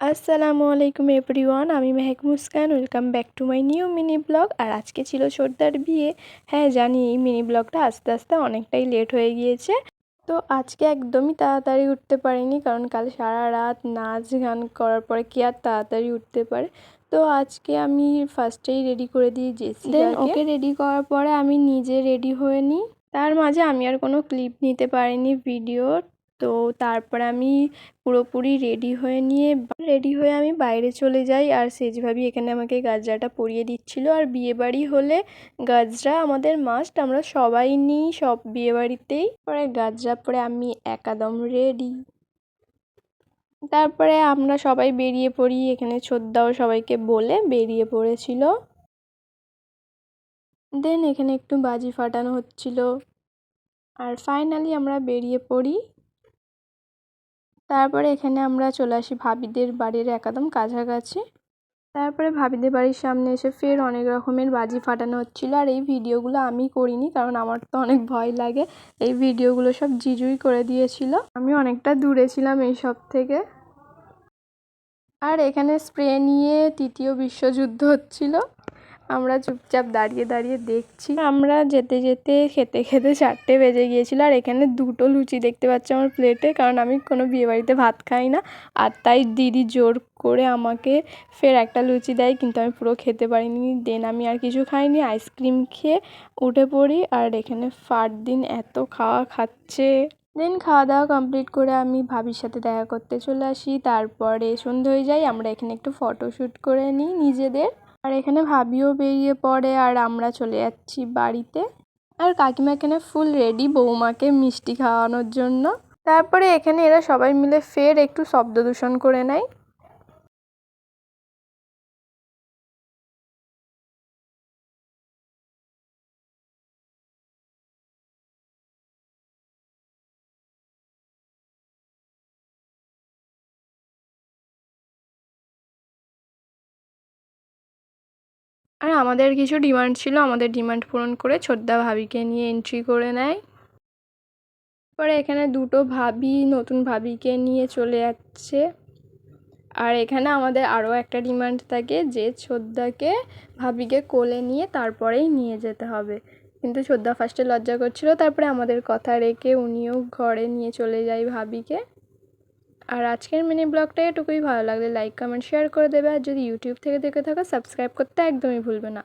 আসসালামু আলাইকুম এভরিওয়ান, আমি Mehek Muskan. Welcome back to my new mini vlog. আর আজকে ছিল ছোটদার বিয়ে। হ্যাঁ জানি, এই মিনি ব্লগটা আস্তে আস্তে অনেকটাই লেট হয়ে গিয়েছে। তো আজকে একদমই তাড়াতাড়ি উঠতে পারিনি, কারণ কাল সারা রাত নাচ গান করার পরে কি আর তাড়াতাড়ি উঠতে পারে। তো আজকে আমি ফার্স্টেই রেডি করে দিই জেসিকাকে। ওকে রেডি করার পরে আমি নিজে রেডি হয়ে নিই। তার মাঝে আমি আর কোনো ক্লিপ নিতে পারিনি ভিডিওর। তো তারপরে আমি পুরোপুরি রেডি হয়ে আমি বাইরে চলে যাই। আর সেজভাবি এখানে আমাকে গাজরাটা পরিয়ে দিচ্ছিল। আর বিয়েবাড়ি হলে গাজরা আমাদের মাস্ট, আমরা সবাই নিই সব বিয়েবাড়িতেই। পরে গাজরা পরে আমি একদম রেডি। তারপরে আমরা সবাই বেরিয়ে পড়ি। এখানে ছোদ্দাও সবাইকে বলে বেরিয়ে পড়েছিল। দেন এখানে একটু বাজি ফাটানো হচ্ছিল। আর ফাইনালি আমরা বেরিয়ে পড়ি। তারপরে এখানে আমরা চলে আসি ভাবিদের বাড়ির একদম কাছাকাছি। তারপরে ভাবিদের বাড়ির সামনে এসে ফের অনেক রকমের বাজি ফাটানো হচ্ছিল। আর এই ভিডিওগুলো আমি করিনি, কারণ আমার তো অনেক ভয় লাগে। এই ভিডিওগুলো সব জিজুই করে দিয়েছিল। আমি অনেকটা দূরে ছিলাম এই সব থেকে। আর এখানে স্প্রে নিয়ে তৃতীয় বিশ্বযুদ্ধ হচ্ছিল। আমরা চুপচাপ দাঁড়িয়ে দাঁড়িয়ে দেখছি। আমরা যেতে যেতে খেতে খেতে 4টে বেজে গিয়েছিল। আর এখানে 2টো লুচি দেখতে পাচ্ছি আমার প্লেটে, কারণ আমি কোনো বিয়েবাড়িতে ভাত খাই না। আর তাই দিদি জোর করে আমাকে ফের একটা লুচি দেয়, কিন্তু আমি পুরো খেতে পারিনি। দেন আমি আর কিছু খাইনি, আইসক্রিম খেয়ে উঠে পড়ি। আর এখানে ফারদিন এত খাওয়া খাচ্ছে। দেন খাওয়া দাওয়া কমপ্লিট করে আমি ভাবির সাথে দেখা করতে চলে আসি। তারপরে সন্ধে হয়ে যায়। আমরা এখানে একটু ফটোশ্যুট করে নিই নিজেদের। আর এখানে ভাবিও বেরিয়ে পড়ে আর আমরা চলে যাচ্ছি বাড়িতে। আর কাকিমা এখানে ফুল রেডি বৌমাকে মিষ্টি খাওয়ানোর জন্য। তারপরে এখানে এরা সবাই মিলে ফের একটু শব্দ দূষণ করে নেয়। আর আমাদের কিছু ডিমান্ড ছিল, আমাদের ডিমান্ড পূরণ করে ছোটদা ভাবিকে নিয়ে এন্ট্রি করে নেয়। পরে এখানে 2টো ভাবি নতুন ভাবিকে নিয়ে চলে যাচ্ছে। আর এখানে আমাদের আরও একটা ডিমান্ড থাকে যে ছোদ্দাকে ভাবিকে কোলে নিয়ে তারপরেই নিয়ে যেতে হবে। কিন্তু ছোদ্দা ফার্স্টে লজ্জা করছিল, তারপরে আমাদের কথা রেখে উনিও ঘরে নিয়ে চলে যায় ভাবিকে। আর আজকের মিনি ব্লগটা এটুকুই। ভালো লাগলে লাইক কমেন্ট শেয়ার করে দেবে। আর যদি ইউটিউব থেকে দেখে থাকো সাবস্ক্রাইব করতে একদমই ভুলবে না।